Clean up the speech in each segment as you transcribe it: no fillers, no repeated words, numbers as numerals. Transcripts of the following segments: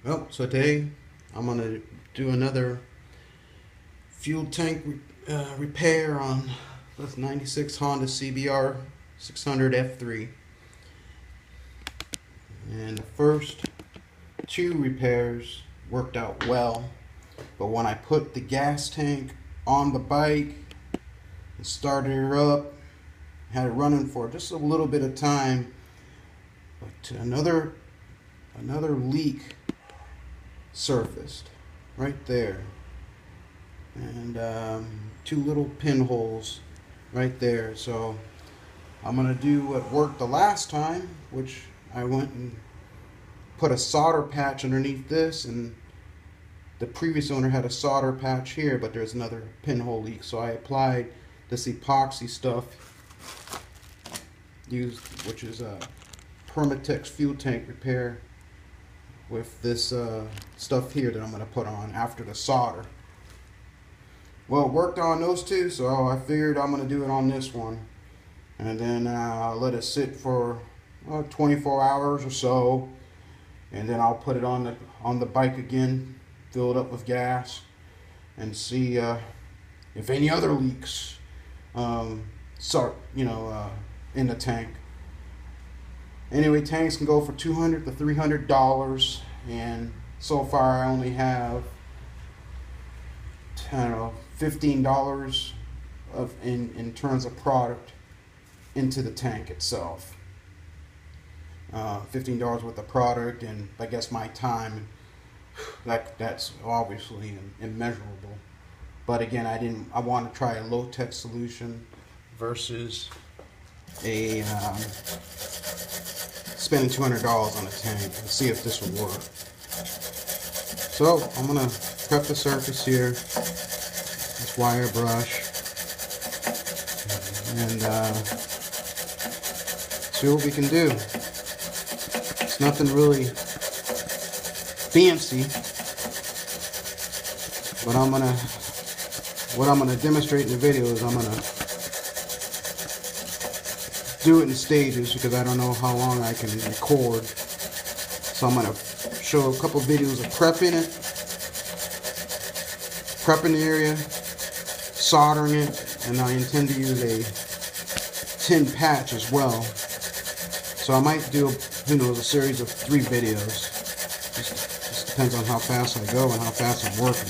Well, so today I'm gonna do another fuel tank repair on this '96 Honda CBR 600 F3. And the first two repairs worked out well, but when I put the gas tank on the bike and started her up, had it running for just a little bit of time, but another leak surfaced right there, and two little pinholes right there. So I'm gonna do what worked the last time, which I went and put a solder patch underneath this, and the previous owner had a solder patch here, but there's another pinhole leak, so I applied this epoxy stuff used, which is a Permatex fuel tank repair, with this stuff here that I'm going to put on after the solder. Well, it worked on those two, so I figured I'm going to do it on this one, and then let it sit for 24 hours or so, and then I'll put it on the bike again, fill it up with gas, and see if any other leaks start, in the tank. Anyway, tanks can go for $200 to $300, and so far I only have, I don't know, $15 in terms of product into the tank itself. $15 worth of product, and I guess my time, that's obviously immeasurable. But again, I want to try a low-tech solution versus a spending $200 on a tank, and see if this will work. So I'm gonna prep the surface here, this wire brush, and see what we can do. It's nothing really fancy, but what I'm gonna demonstrate in the video is I'm gonna do it in stages, because I don't know how long I can record. So I'm going to show a couple videos of prepping the area, soldering it, and I intend to use a tin patch as well. So I might do, a series of 3 videos. Just depends on how fast I go and how fast I'm working.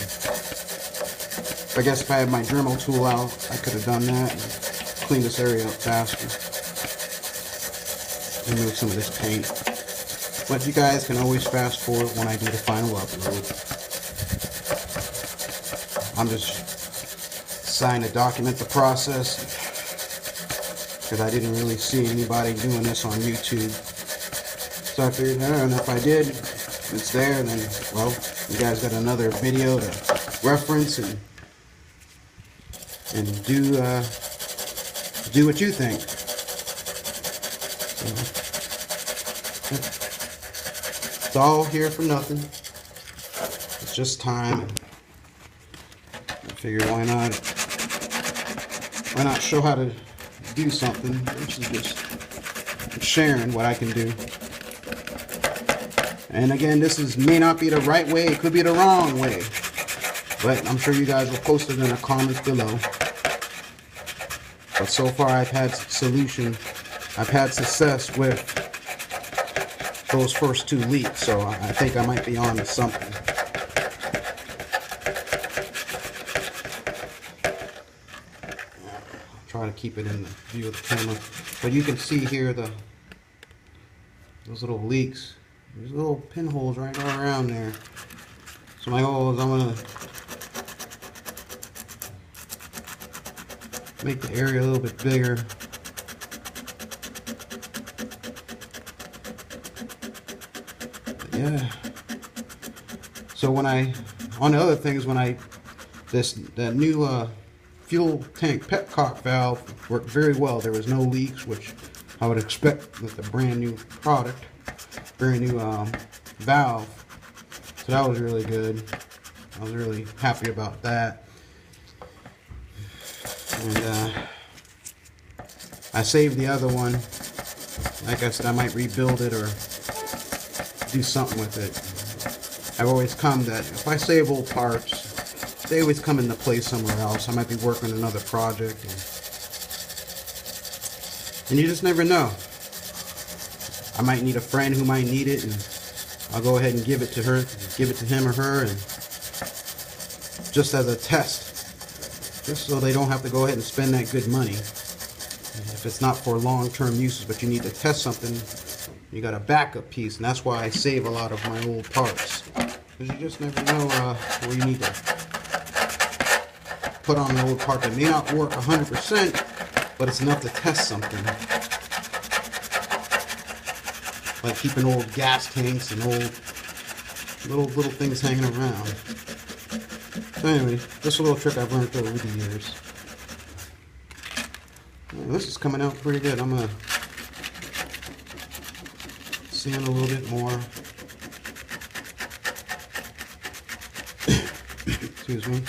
I guess if I had my Dremel tool out, I could have done that and cleaned this area up faster. Remove some of this paint, but you guys can always fast forward when I do the final upload. I'm just trying to document the process, because I didn't really see anybody doing this on YouTube, so I figured, and if I did, it's there, then, well, you guys got another video to reference and do what you think. It's all here for nothing. It's just time. I figure why not show how to do something versus just sharing what I can do. And again, this may not be the right way. It could be the wrong way, but I'm sure you guys will post it in the comments below. But so far I've had success with those first 2 leaks, so I think I might be on to something. I'll try to keep it in the view of the camera, but you can see here those little leaks. There's little pinholes right all around there. So my goal is I'm gonna make the area a little bit bigger. Yeah. So on the other things, that new fuel tank petcock valve worked very well. There was no leaks, which I would expect with a brand new product, brand new valve. So that was really good. I was really happy about that. And I saved the other one. Like I said, I might rebuild it or do something with it. I've always come that if I save old parts, they always come into play somewhere else. I might be working on another project, and you just never know. I might need a friend who might need it, and I'll go ahead and give it to her, give it to him or her, and just as a test, just so they don't have to go ahead and spend that good money. If it's not for long-term uses, but you need to test something, you got a backup piece, and that's why I save a lot of my old parts, because you just never know where you need to put on an old part that may not work 100%, but it's enough to test something. Like keeping old gas tanks and old little things hanging around. So anyway, just a little trick I've learned over the years. This is coming out pretty good. I'm gonna sand a little bit more. Excuse me.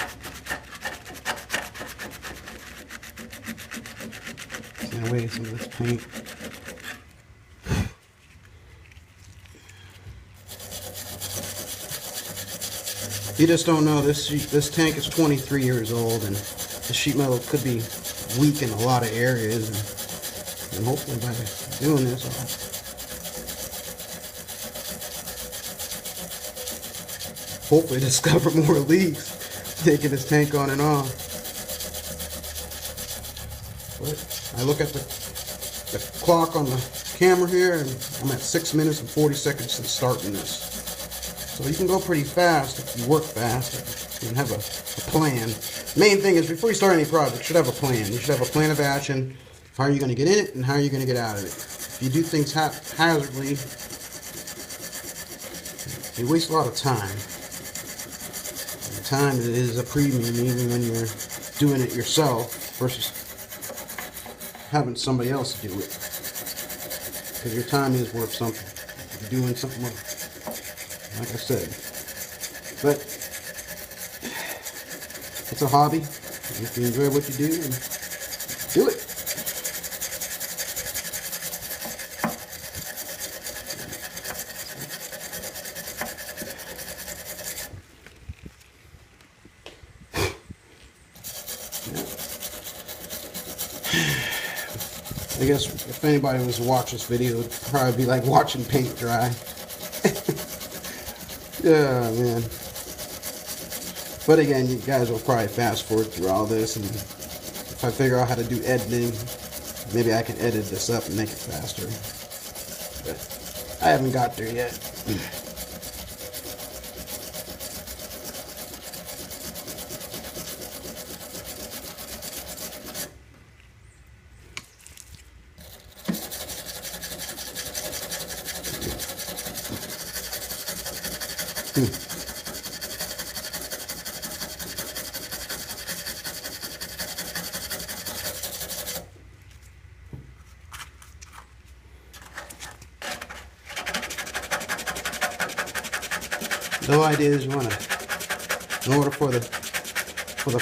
Sand away some of this paint. You just don't know. This tank is 23 years old, and the sheet metal could be weak in a lot of areas. And hopefully by doing this, I'll hopefully discover more leaks taking this tank on and off. But I look at the clock on the camera here, and I'm at 6 minutes and 40 seconds since starting this. So you can go pretty fast if you work fast and have a plan. Main thing is, before you start any project, you should have a plan. You should have a plan of action. How are you going to get in it, and how are you going to get out of it? If you do things haphazardly, you waste a lot of time. And time is a premium, even when you're doing it yourself versus having somebody else do it. Because your time is worth something. If you're doing something like I said. But it's a hobby. If you enjoy what you do, then do it. I guess if anybody was to watch this video, it would probably be like watching paint dry. Yeah, man. But again, you guys will probably fast forward through all this, and if I figure out how to do editing, maybe I can edit this up and make it faster. But I haven't got there yet. The whole idea is you want to, in order for the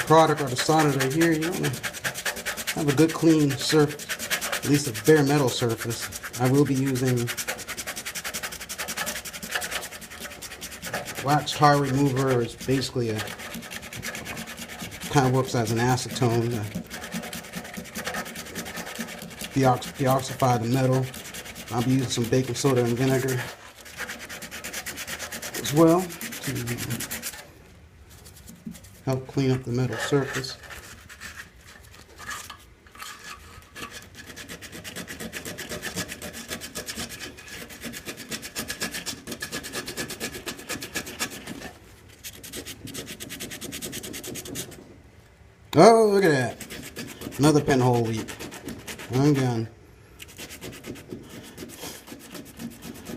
product or the solid right here, you want to have a good clean surface, at least a bare metal surface. I will be using wax tar remover, or it's basically a kind of works as an acetone to deoxify the metal. I'll be using some baking soda and vinegar as well to help clean up the metal surface. Oh, look at that. Another pinhole leak. I'm done.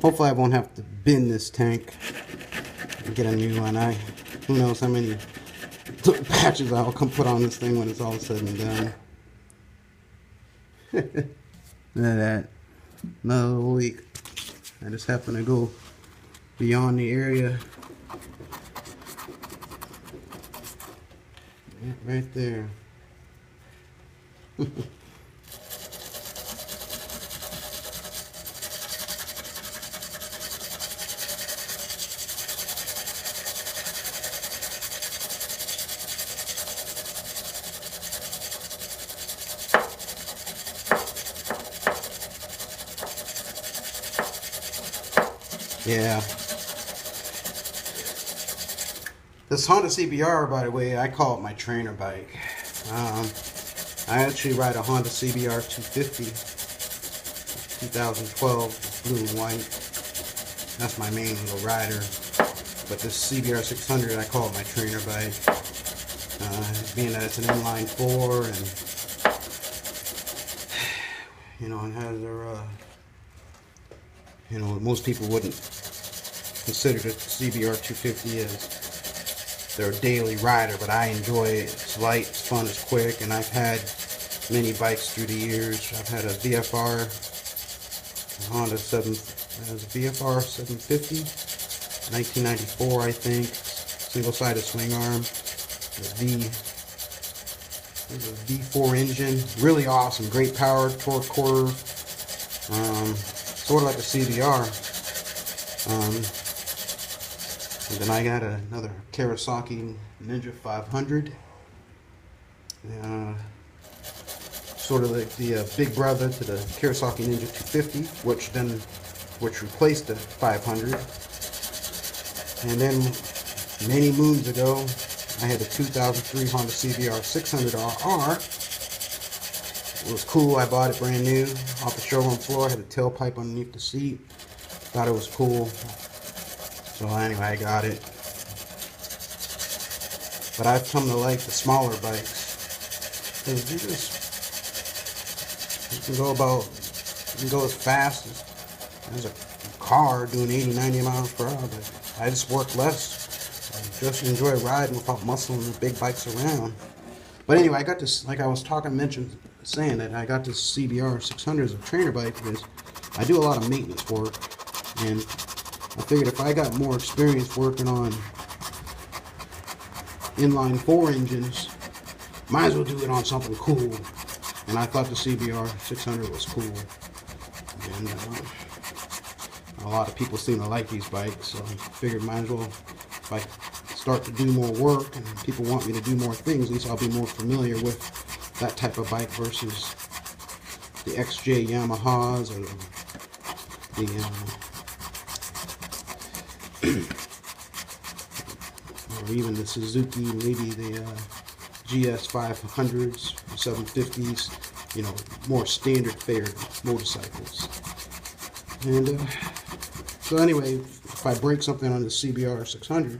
Hopefully I won't have to bin this tank and get a new one. Who knows how many patches I'll come put on this thing when it's all said and done. Look at that. Another leak. I just happen to go beyond the area. Right there. Yeah. This Honda CBR, by the way, I call it my trainer bike. I actually ride a Honda CBR 250, 2012, blue and white. That's my main little rider. But this CBR 600, I call it my trainer bike. Being that it's an inline 4, and it has their, most people wouldn't consider the CBR 250 as their daily rider, but I enjoy it. It's light, it's fun, it's quick, and I've had many bikes through the years. I've had a VFR, a Honda 750, 1994, I think, single-sided swing arm, a V4 engine, really awesome, great power, torque quarter, sort of like a CBR. And then I got another Kawasaki Ninja 500, sort of like the big brother to the Kawasaki Ninja 250, which replaced the 500. And then many moons ago, I had a 2003 Honda CBR 600RR. It was cool. I bought it brand new off the showroom floor. Had a tailpipe underneath the seat. Thought it was cool. So anyway, I got it. But I've come to like the smaller bikes, because you can go as fast as a car doing 80-90 miles per hour. But I just work less. I just enjoy riding without muscling the big bikes around. But anyway, I got this, like I was saying that I got this CBR 600 as a trainer bike because I do a lot of maintenance work, and I figured if I got more experience working on inline 4 engines, might as well do it on something cool. And I thought the CBR 600 was cool. And a lot of people seem to like these bikes, so I figured might as well, if I start to do more work and people want me to do more things, at least I'll be more familiar with that type of bike versus the XJ Yamahas or or even the Suzuki, maybe the GS 500s, 750s, more standard fared motorcycles. And so anyway, if I break something on the CBR 600,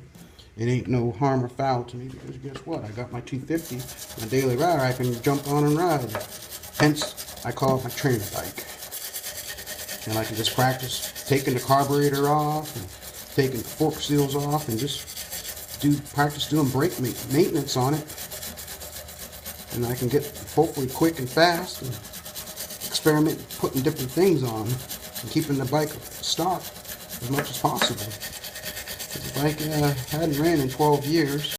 it ain't no harm or foul to me, because guess what? I got my 250, my daily rider, I can jump on and ride. Hence, I call it my trainer bike. And I can just practice taking the carburetor off and taking the fork seals off and just practice doing brake maintenance on it. And I can get hopefully quick and fast and experiment putting different things on and keeping the bike stock as much as possible. The bike hadn't ran in 12 years.